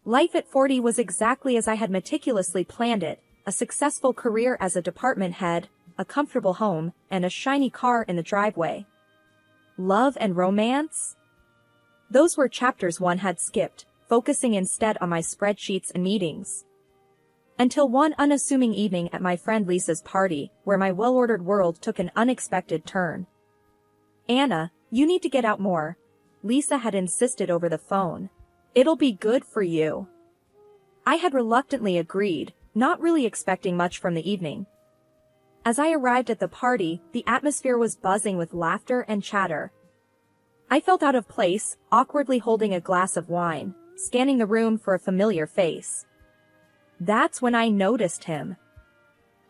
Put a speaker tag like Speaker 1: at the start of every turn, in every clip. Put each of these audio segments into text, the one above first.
Speaker 1: Life at 40 was exactly as I had meticulously planned it, a successful career as a department head, a comfortable home, and a shiny car in the driveway. Love and romance? Those were chapters one had skipped, focusing instead on my spreadsheets and meetings. Until one unassuming evening at my friend Lisa's party, where my well-ordered world took an unexpected turn. "Anna, you need to get out more," Lisa had insisted over the phone. "It'll be good for you." I had reluctantly agreed, not really expecting much from the evening. As I arrived at the party, the atmosphere was buzzing with laughter and chatter. I felt out of place, awkwardly holding a glass of wine, scanning the room for a familiar face. That's when I noticed him.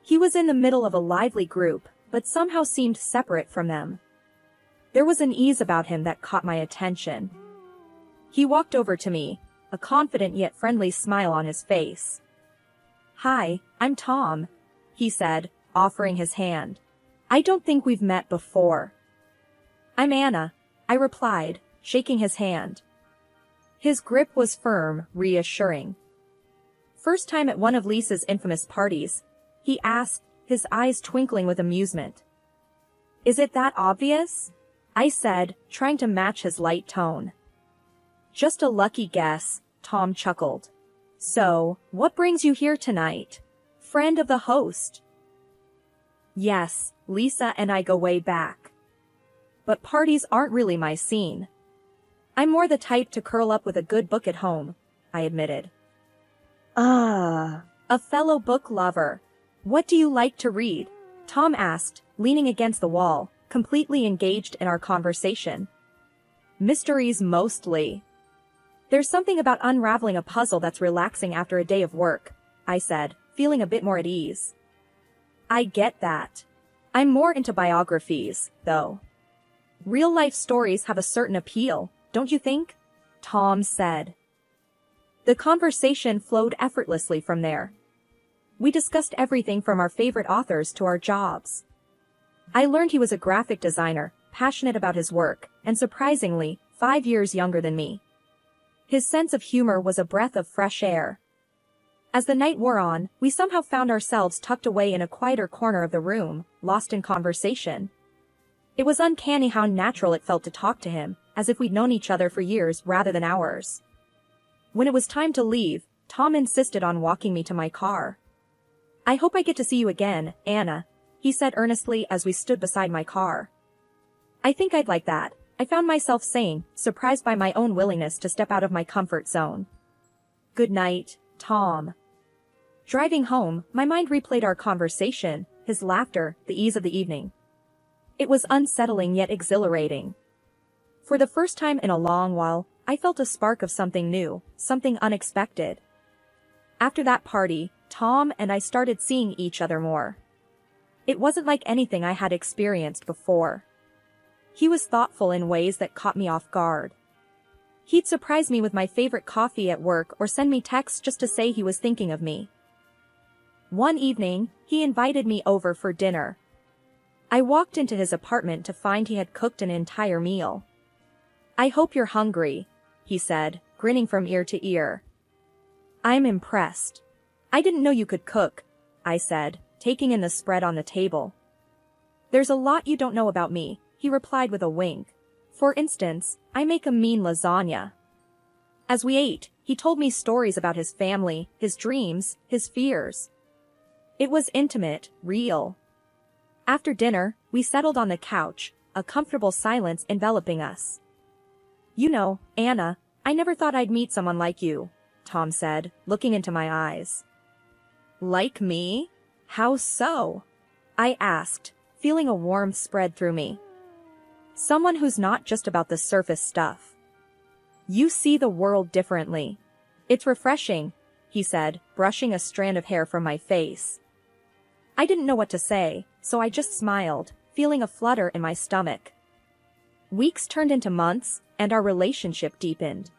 Speaker 1: He was in the middle of a lively group, but somehow seemed separate from them. There was an ease about him that caught my attention. He walked over to me, a confident yet friendly smile on his face. "Hi, I'm Tom," he said, offering his hand. "I don't think we've met before." "I'm Anna," I replied, shaking his hand. His grip was firm, reassuring. "First time at one of Lisa's infamous parties?" he asked, his eyes twinkling with amusement. "Is it that obvious?" I said, trying to match his light tone. "Just a lucky guess," Tom chuckled. "So, what brings you here tonight? Friend of the host?" "Yes, Lisa and I go way back. But parties aren't really my scene. I'm more the type to curl up with a good book at home," I admitted. A fellow book lover. What do you like to read?" Tom asked, leaning against the wall, completely engaged in our conversation. "Mysteries mostly. There's something about unraveling a puzzle that's relaxing after a day of work," I said, feeling a bit more at ease. "I get that. I'm more into biographies, though. Real-life stories have a certain appeal, don't you think?" Tom said. The conversation flowed effortlessly from there. We discussed everything from our favorite authors to our jobs. I learned he was a graphic designer, passionate about his work, and surprisingly, 5 years younger than me. His sense of humor was a breath of fresh air. As the night wore on, we somehow found ourselves tucked away in a quieter corner of the room, lost in conversation. It was uncanny how natural it felt to talk to him, as if we'd known each other for years rather than hours. When it was time to leave, Tom insisted on walking me to my car. "I hope I get to see you again, Anna," he said earnestly as we stood beside my car. "I think I'd like that," I found myself saying, surprised by my own willingness to step out of my comfort zone. "Good night, Tom." Driving home, my mind replayed our conversation, his laughter, the ease of the evening. It was unsettling yet exhilarating. For the first time in a long while, I felt a spark of something new, something unexpected. After that party, Tom and I started seeing each other more. It wasn't like anything I had experienced before. He was thoughtful in ways that caught me off guard. He'd surprise me with my favorite coffee at work or send me texts just to say he was thinking of me. One evening, he invited me over for dinner. I walked into his apartment to find he had cooked an entire meal. "I hope you're hungry," he said, grinning from ear to ear. "I'm impressed. I didn't know you could cook," I said, taking in the spread on the table. "There's a lot you don't know about me," he replied with a wink. "For instance, I make a mean lasagna." As we ate, he told me stories about his family, his dreams, his fears. It was intimate, real. After dinner, we settled on the couch, a comfortable silence enveloping us. "You know, Anna, I never thought I'd meet someone like you," Tom said, looking into my eyes. "Like me? How so?" I asked, feeling a warmth spread through me. "Someone who's not just about the surface stuff. You see the world differently. It's refreshing," he said, brushing a strand of hair from my face. I didn't know what to say, so I just smiled, feeling a flutter in my stomach. Weeks turned into months, and our relationship deepened.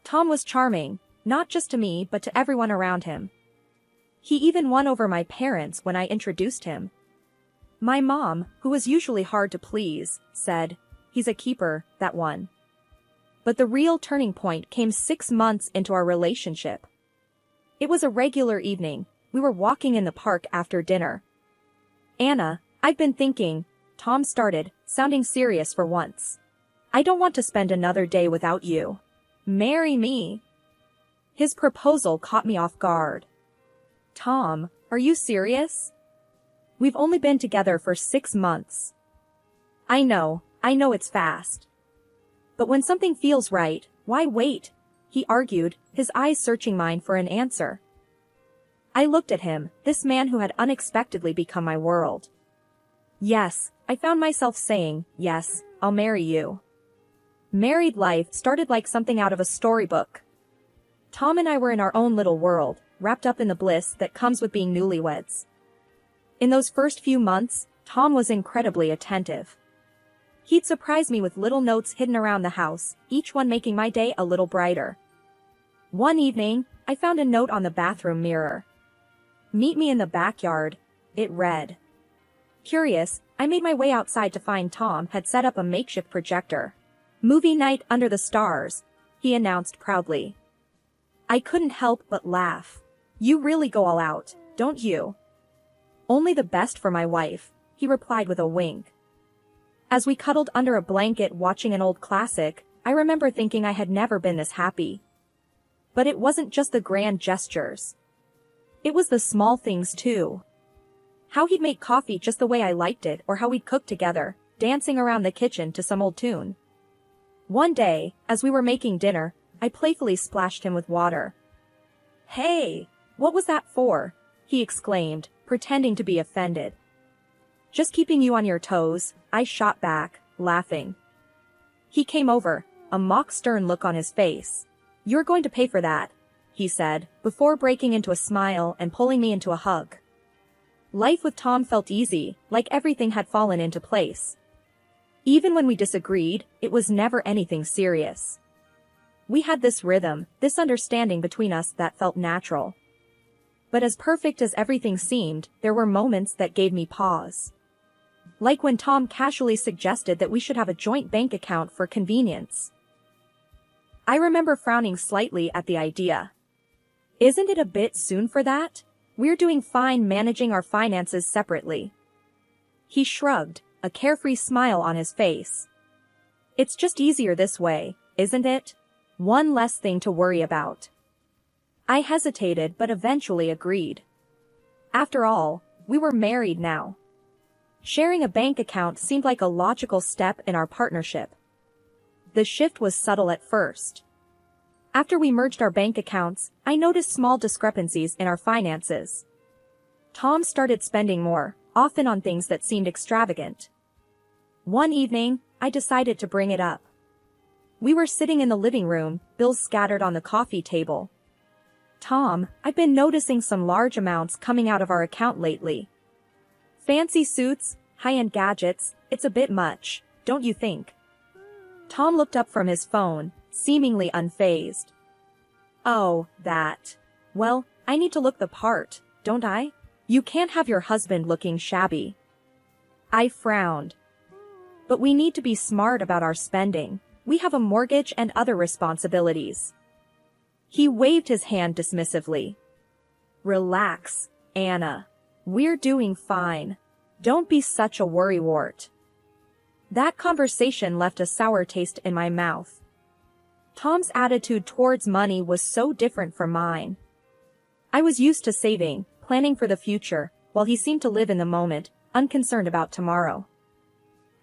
Speaker 1: Tom was charming, not just to me but to everyone around him. He even won over my parents when I introduced him. My mom, who was usually hard to please, said, "He's a keeper, that one." But the real turning point came 6 months into our relationship. It was a regular evening. We were walking in the park after dinner. "Anna, I've been thinking," Tom started, sounding serious for once. "I don't want to spend another day without you. Marry me." His proposal caught me off guard. "Tom, are you serious? We've only been together for 6 months. I know it's fast. But when something feels right, why wait?" he argued, his eyes searching mine for an answer. I looked at him, this man who had unexpectedly become my world. "Yes," I found myself saying, "yes, I'll marry you." Married life started like something out of a storybook. Tom and I were in our own little world, wrapped up in the bliss that comes with being newlyweds. In those first few months, Tom was incredibly attentive. He'd surprise me with little notes hidden around the house, each one making my day a little brighter. One evening, I found a note on the bathroom mirror. "Meet me in the backyard," it read. Curious, I made my way outside to find Tom had set up a makeshift projector. "Movie night under the stars," he announced proudly. I couldn't help but laugh. "You really go all out, don't you?" "Only the best for my wife," he replied with a wink. As we cuddled under a blanket watching an old classic, I remember thinking I had never been this happy. But it wasn't just the grand gestures. It was the small things too. How he'd make coffee just the way I liked it, or how we'd cook together, dancing around the kitchen to some old tune. One day, as we were making dinner, I playfully splashed him with water. "Hey, what was that for?" he exclaimed, pretending to be offended. "Just keeping you on your toes," I shot back, laughing. He came over, a mock stern look on his face. "You're going to pay for that," he said, before breaking into a smile and pulling me into a hug. Life with Tom felt easy, like everything had fallen into place. Even when we disagreed, it was never anything serious. We had this rhythm, this understanding between us that felt natural. But as perfect as everything seemed, there were moments that gave me pause. Like when Tom casually suggested that we should have a joint bank account for convenience. I remember frowning slightly at the idea. "Isn't it a bit soon for that? We're doing fine managing our finances separately." He shrugged, a carefree smile on his face. "It's just easier this way, isn't it? One less thing to worry about." I hesitated but eventually agreed. After all, we were married now. Sharing a bank account seemed like a logical step in our partnership. The shift was subtle at first. After we merged our bank accounts, I noticed small discrepancies in our finances. Tom started spending more, often on things that seemed extravagant. One evening, I decided to bring it up. We were sitting in the living room, bills scattered on the coffee table. "Tom, I've been noticing some large amounts coming out of our account lately. Fancy suits, high-end gadgets, it's a bit much, don't you think?" Tom looked up from his phone, seemingly unfazed. "Oh, that. Well, I need to look the part, don't I? You can't have your husband looking shabby." I frowned. "But we need to be smart about our spending. We have a mortgage and other responsibilities." He waved his hand dismissively. "Relax, Anna. We're doing fine. Don't be such a worrywart." That conversation left a sour taste in my mouth. Tom's attitude towards money was so different from mine. I was used to saving, planning for the future, while he seemed to live in the moment, unconcerned about tomorrow.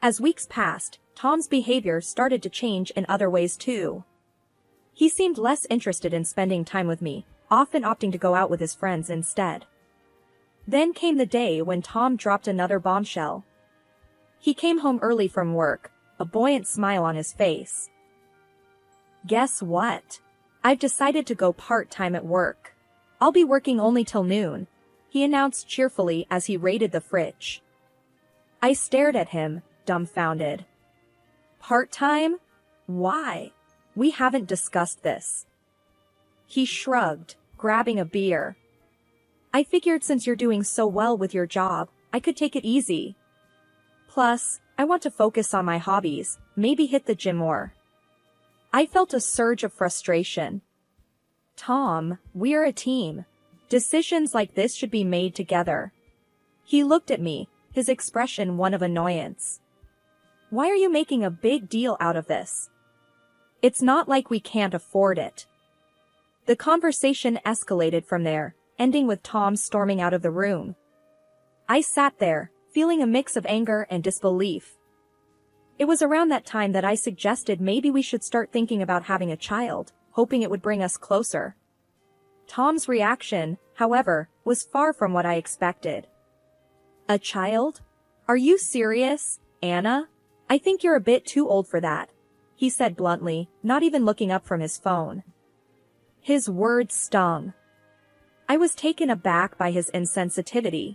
Speaker 1: As weeks passed, Tom's behavior started to change in other ways too. He seemed less interested in spending time with me, often opting to go out with his friends instead. Then came the day when Tom dropped another bombshell. He came home early from work, a buoyant smile on his face. "Guess what? I've decided to go part-time at work. I'll be working only till noon," he announced cheerfully as he raided the fridge. I stared at him, dumbfounded. "Part-time? Why? We haven't discussed this." He shrugged, grabbing a beer. "I figured since you're doing so well with your job, I could take it easy. Plus, I want to focus on my hobbies, maybe hit the gym more." I felt a surge of frustration. Tom, we're a team. Decisions like this should be made together. He looked at me, his expression one of annoyance. Why are you making a big deal out of this? It's not like we can't afford it. The conversation escalated from there, ending with Tom storming out of the room. I sat there, feeling a mix of anger and disbelief. It was around that time that I suggested maybe we should start thinking about having a child, hoping it would bring us closer. Tom's reaction, however, was far from what I expected. A child? Are you serious, Anna? I think you're a bit too old for that, he said bluntly, not even looking up from his phone. His words stung. I was taken aback by his insensitivity.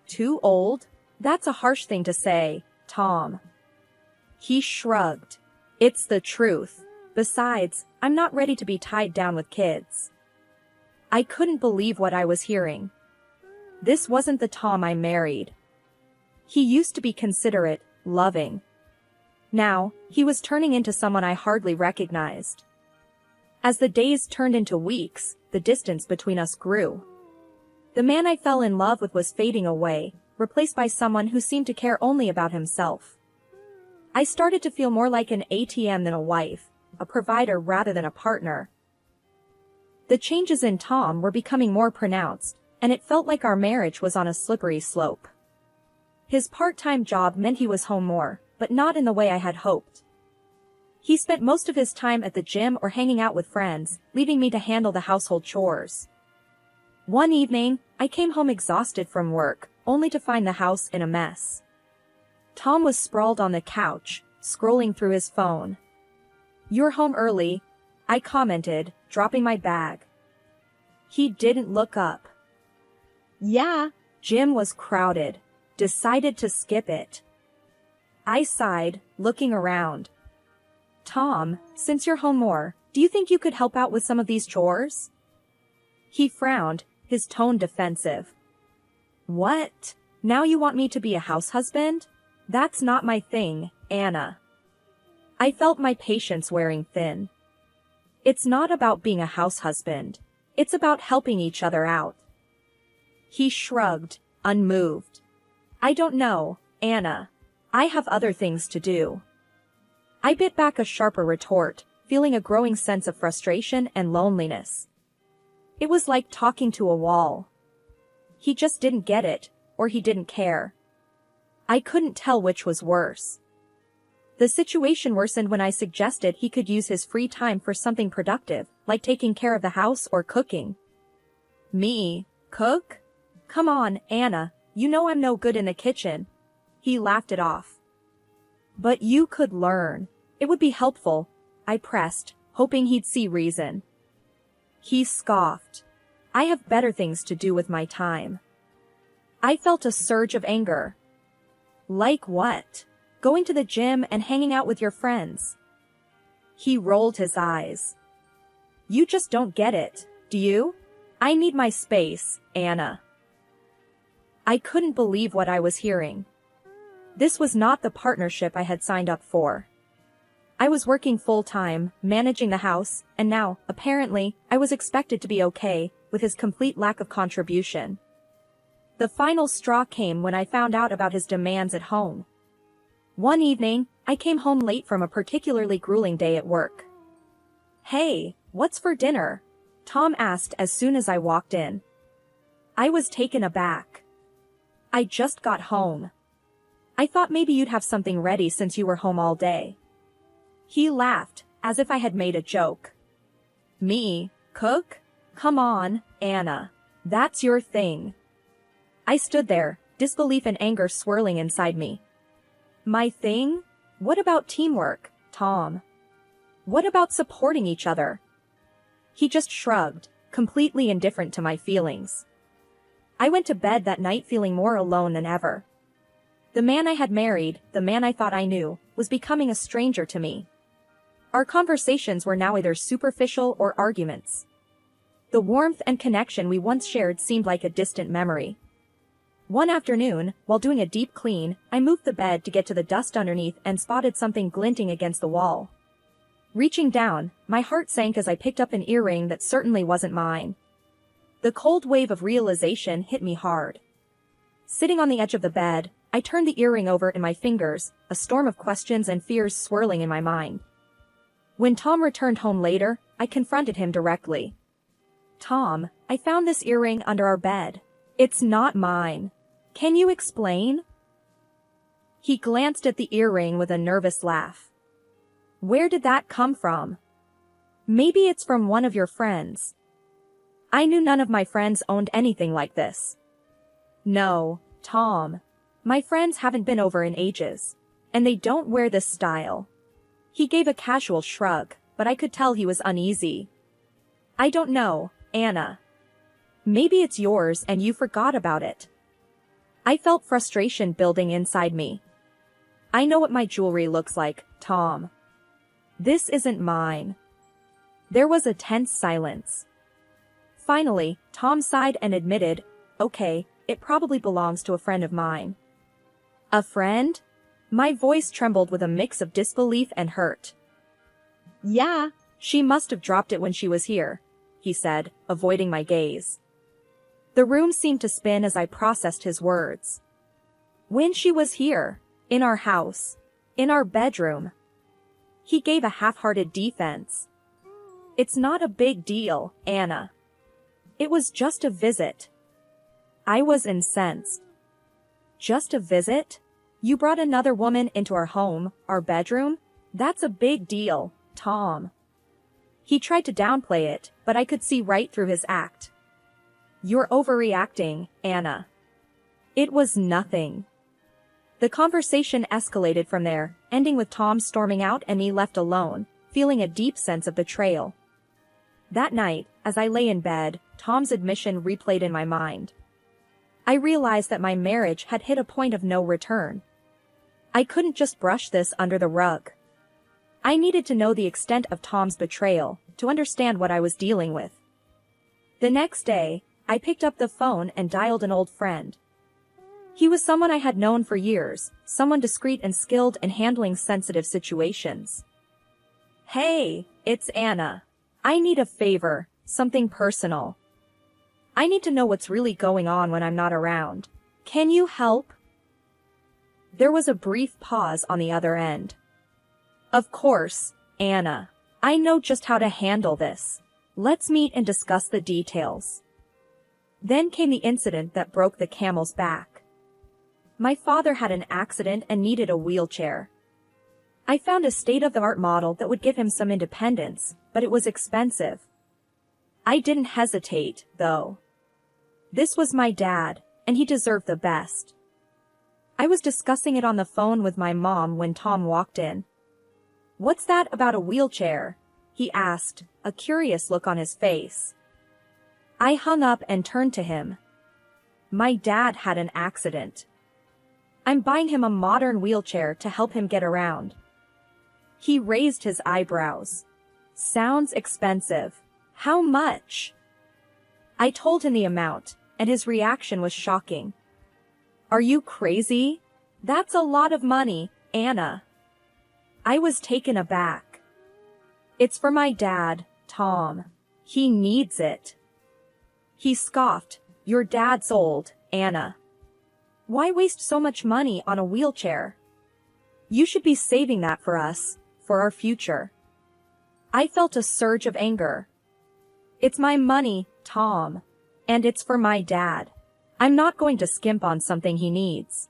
Speaker 1: Too old? That's a harsh thing to say, Tom. He shrugged. It's the truth. Besides, I'm not ready to be tied down with kids. I couldn't believe what I was hearing. This wasn't the Tom I married. He used to be considerate, loving. Now, he was turning into someone I hardly recognized. As the days turned into weeks, the distance between us grew. The man I fell in love with was fading away, replaced by someone who seemed to care only about himself. I started to feel more like an ATM than a wife, a provider rather than a partner. The changes in Tom were becoming more pronounced, and it felt like our marriage was on a slippery slope. His part-time job meant he was home more, but not in the way I had hoped. He spent most of his time at the gym or hanging out with friends, leaving me to handle the household chores. One evening, I came home exhausted from work, only to find the house in a mess. Tom was sprawled on the couch, scrolling through his phone. "You're home early," I commented, dropping my bag. He didn't look up. "Yeah." Gym was crowded. Decided to skip it. I sighed, looking around. "Tom, since you're home more, do you think you could help out with some of these chores?" He frowned, his tone defensive. "What? Now you want me to be a house husband? That's not my thing, Anna." I felt my patience wearing thin. It's not about being a house husband. It's about helping each other out. He shrugged, unmoved. "I don't know, Anna. I have other things to do." I bit back a sharper retort, feeling a growing sense of frustration and loneliness. It was like talking to a wall. He just didn't get it, or he didn't care. I couldn't tell which was worse. The situation worsened when I suggested he could use his free time for something productive, like taking care of the house or cooking. "Me? Cook? Come on, Anna, you know I'm no good in the kitchen." He laughed it off. "But you could learn. It would be helpful," I pressed, hoping he'd see reason. He scoffed. "I have better things to do with my time." I felt a surge of anger. "Like what? Going to the gym and hanging out with your friends?" He rolled his eyes. "You just don't get it, do you? I need my space, Anna." I couldn't believe what I was hearing. This was not the partnership I had signed up for. I was working full-time, managing the house, and now, apparently, I was expected to be okay with his complete lack of contribution. The final straw came when I found out about his demands at home. One evening, I came home late from a particularly grueling day at work. "Hey, what's for dinner?" Tom asked as soon as I walked in. I was taken aback. "I just got home. I thought maybe you'd have something ready since you were home all day." He laughed, as if I had made a joke. "Me? Cook? Come on, Anna. That's your thing." I stood there, disbelief and anger swirling inside me. "My thing? What about teamwork, Tom? What about supporting each other?" He just shrugged, completely indifferent to my feelings. I went to bed that night feeling more alone than ever. The man I had married, the man I thought I knew, was becoming a stranger to me. Our conversations were now either superficial or arguments. The warmth and connection we once shared seemed like a distant memory. One afternoon, while doing a deep clean, I moved the bed to get to the dust underneath and spotted something glinting against the wall. Reaching down, my heart sank as I picked up an earring that certainly wasn't mine. The cold wave of realization hit me hard. Sitting on the edge of the bed, I turned the earring over in my fingers, a storm of questions and fears swirling in my mind. When Tom returned home later, I confronted him directly. "Tom, I found this earring under our bed. It's not mine. Can you explain?" He glanced at the earring with a nervous laugh. "Where did that come from?" "Maybe it's from one of your friends." I knew none of my friends owned anything like this. "No, Tom. My friends haven't been over in ages. And they don't wear this style." He gave a casual shrug, but I could tell he was uneasy. "I don't know, Anna. Maybe it's yours and you forgot about it." I felt frustration building inside me. "I know what my jewelry looks like, Tom. This isn't mine." There was a tense silence. Finally, Tom sighed and admitted, "Okay, it probably belongs to a friend of mine." "A friend?" My voice trembled with a mix of disbelief and hurt. "Yeah, she must have dropped it when she was here," he said, avoiding my gaze. The room seemed to spin as I processed his words. "When she was here, in our house, in our bedroom." He gave a half-hearted defense. "It's not a big deal, Anna. It was just a visit." I was incensed. "Just a visit? You brought another woman into our home, our bedroom? That's a big deal, Tom." He tried to downplay it, but I could see right through his act. "You're overreacting, Anna. It was nothing." The conversation escalated from there, ending with Tom storming out and me left alone, feeling a deep sense of betrayal. That night, as I lay in bed, Tom's admission replayed in my mind. I realized that my marriage had hit a point of no return. I couldn't just brush this under the rug. I needed to know the extent of Tom's betrayal, to understand what I was dealing with. The next day, I picked up the phone and dialed an old friend. He was someone I had known for years, someone discreet and skilled in handling sensitive situations. "Hey, it's Anna. I need a favor, something personal. I need to know what's really going on when I'm not around. Can you help?" There was a brief pause on the other end. "Of course, Anna. I know just how to handle this. Let's meet and discuss the details." Then came the incident that broke the camel's back. My father had an accident and needed a wheelchair. I found a state-of-the-art model that would give him some independence, but it was expensive. I didn't hesitate, though. This was my dad, and he deserved the best. I was discussing it on the phone with my mom when Tom walked in. "What's that about a wheelchair?" he asked, a curious look on his face. I hung up and turned to him. "My dad had an accident. I'm buying him a modern wheelchair to help him get around." He raised his eyebrows. "Sounds expensive. How much?" I told him the amount, and his reaction was shocking. "Are you crazy? That's a lot of money, Anna." I was taken aback. "It's for my dad, Tom. He needs it." He scoffed. "Your dad's old, Anna. Why waste so much money on a wheelchair? You should be saving that for us, for our future." I felt a surge of anger. "It's my money, Tom. And it's for my dad. I'm not going to skimp on something he needs."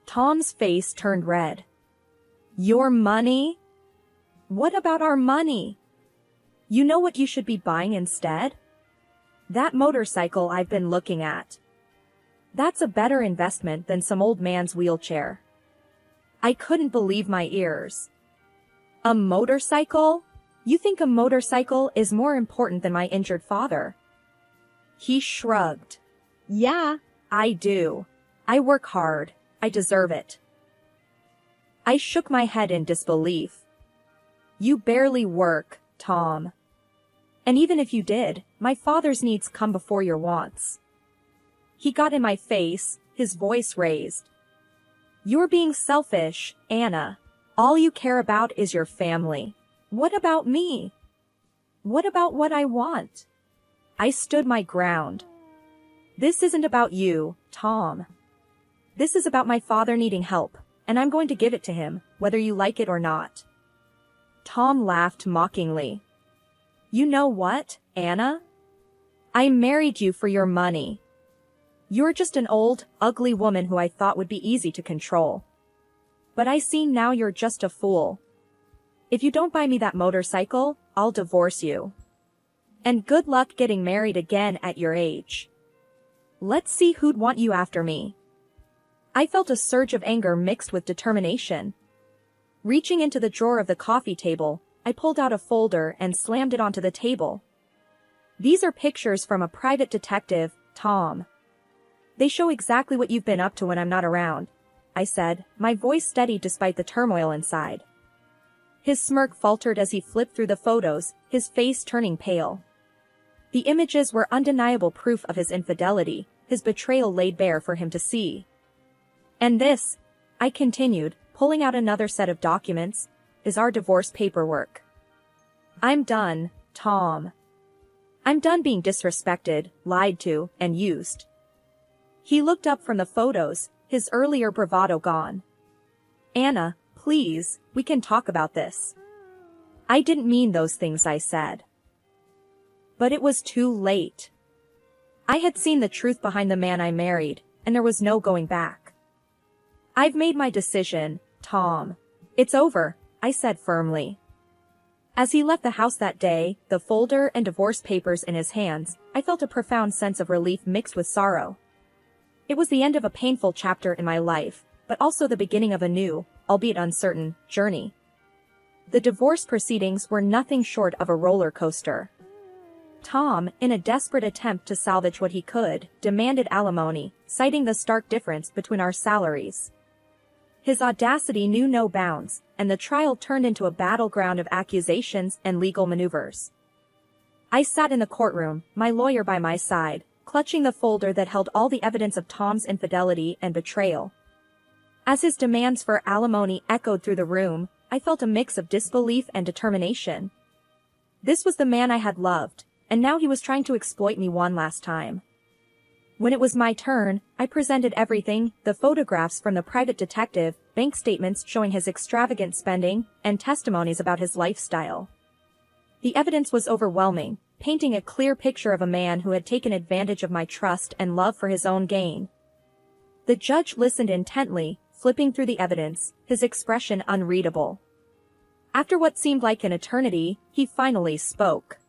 Speaker 1: Tom's face turned red. "Your money? What about our money? You know what you should be buying instead? That motorcycle I've been looking at. That's a better investment than some old man's wheelchair." I couldn't believe my ears. "A motorcycle? You think a motorcycle is more important than my injured father?" He shrugged. "Yeah, I do. I work hard. I deserve it." I shook my head in disbelief. "You barely work, Tom. And even if you did, my father's needs come before your wants." He got in my face, his voice raised. "You're being selfish, Anna. All you care about is your family. What about me? What about what I want? I stood my ground. This isn't about you, Tom. This is about my father needing help, and I'm going to give it to him, whether you like it or not. Tom laughed mockingly. You know what, Anna? I married you for your money. You're just an old, ugly woman who I thought would be easy to control. But I see now you're just a fool. If you don't buy me that motorcycle, I'll divorce you. And good luck getting married again at your age. Let's see who'd want you after me. I felt a surge of anger mixed with determination. Reaching into the drawer of the coffee table, I pulled out a folder and slammed it onto the table. These are pictures from a private detective, Tom. They show exactly what you've been up to when I'm not around, I said, my voice steady despite the turmoil inside. His smirk faltered as he flipped through the photos, his face turning pale. The images were undeniable proof of his infidelity, his betrayal laid bare for him to see. And this, I continued, pulling out another set of documents, is our divorce paperwork. I'm done, Tom. I'm done being disrespected, lied to, and used. He looked up from the photos, his earlier bravado gone. Anna, please, we can talk about this. I didn't mean those things I said. But it was too late. I had seen the truth behind the man I married, and there was no going back. I've made my decision, Tom. It's over, I said firmly. As he left the house that day, the folder and divorce papers in his hands, I felt a profound sense of relief mixed with sorrow. It was the end of a painful chapter in my life, but also the beginning of a new, albeit uncertain, journey. The divorce proceedings were nothing short of a roller coaster. Tom, in a desperate attempt to salvage what he could, demanded alimony, citing the stark difference between our salaries. His audacity knew no bounds, and the trial turned into a battleground of accusations and legal maneuvers. I sat in the courtroom, my lawyer by my side, clutching the folder that held all the evidence of Tom's infidelity and betrayal. As his demands for alimony echoed through the room, I felt a mix of disbelief and determination. This was the man I had loved, and now he was trying to exploit me one last time. When it was my turn, I presented everything, the photographs from the private detective, bank statements showing his extravagant spending, and testimonies about his lifestyle. The evidence was overwhelming, painting a clear picture of a man who had taken advantage of my trust and love for his own gain. The judge listened intently, flipping through the evidence, his expression unreadable. After what seemed like an eternity, he finally spoke.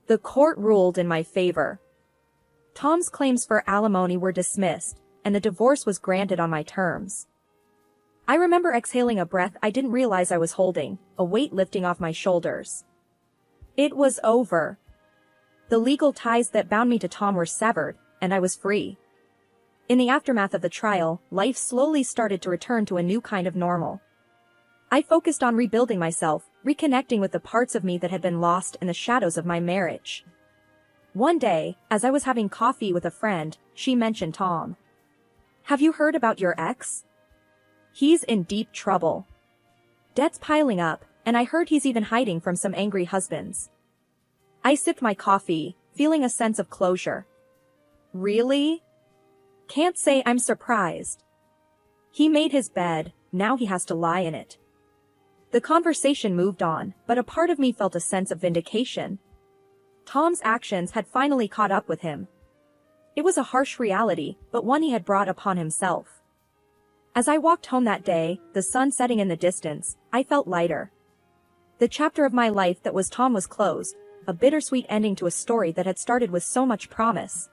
Speaker 1: The court ruled in my favor. Tom's claims for alimony were dismissed, and the divorce was granted on my terms. I remember exhaling a breath I didn't realize I was holding, a weight lifting off my shoulders. It was over. The legal ties that bound me to Tom were severed, and I was free. In the aftermath of the trial, life slowly started to return to a new kind of normal. I focused on rebuilding myself, reconnecting with the parts of me that had been lost in the shadows of my marriage. One day, as I was having coffee with a friend, she mentioned Tom. Have you heard about your ex? He's in deep trouble. Debt's piling up, and I heard he's even hiding from some angry husbands. I sipped my coffee, feeling a sense of closure. Really? Can't say I'm surprised. He made his bed, now he has to lie in it. The conversation moved on, but a part of me felt a sense of vindication. Tom's actions had finally caught up with him. It was a harsh reality, but one he had brought upon himself. As I walked home that day, the sun setting in the distance, I felt lighter. The chapter of my life that was Tom was closed, a bittersweet ending to a story that had started with so much promise.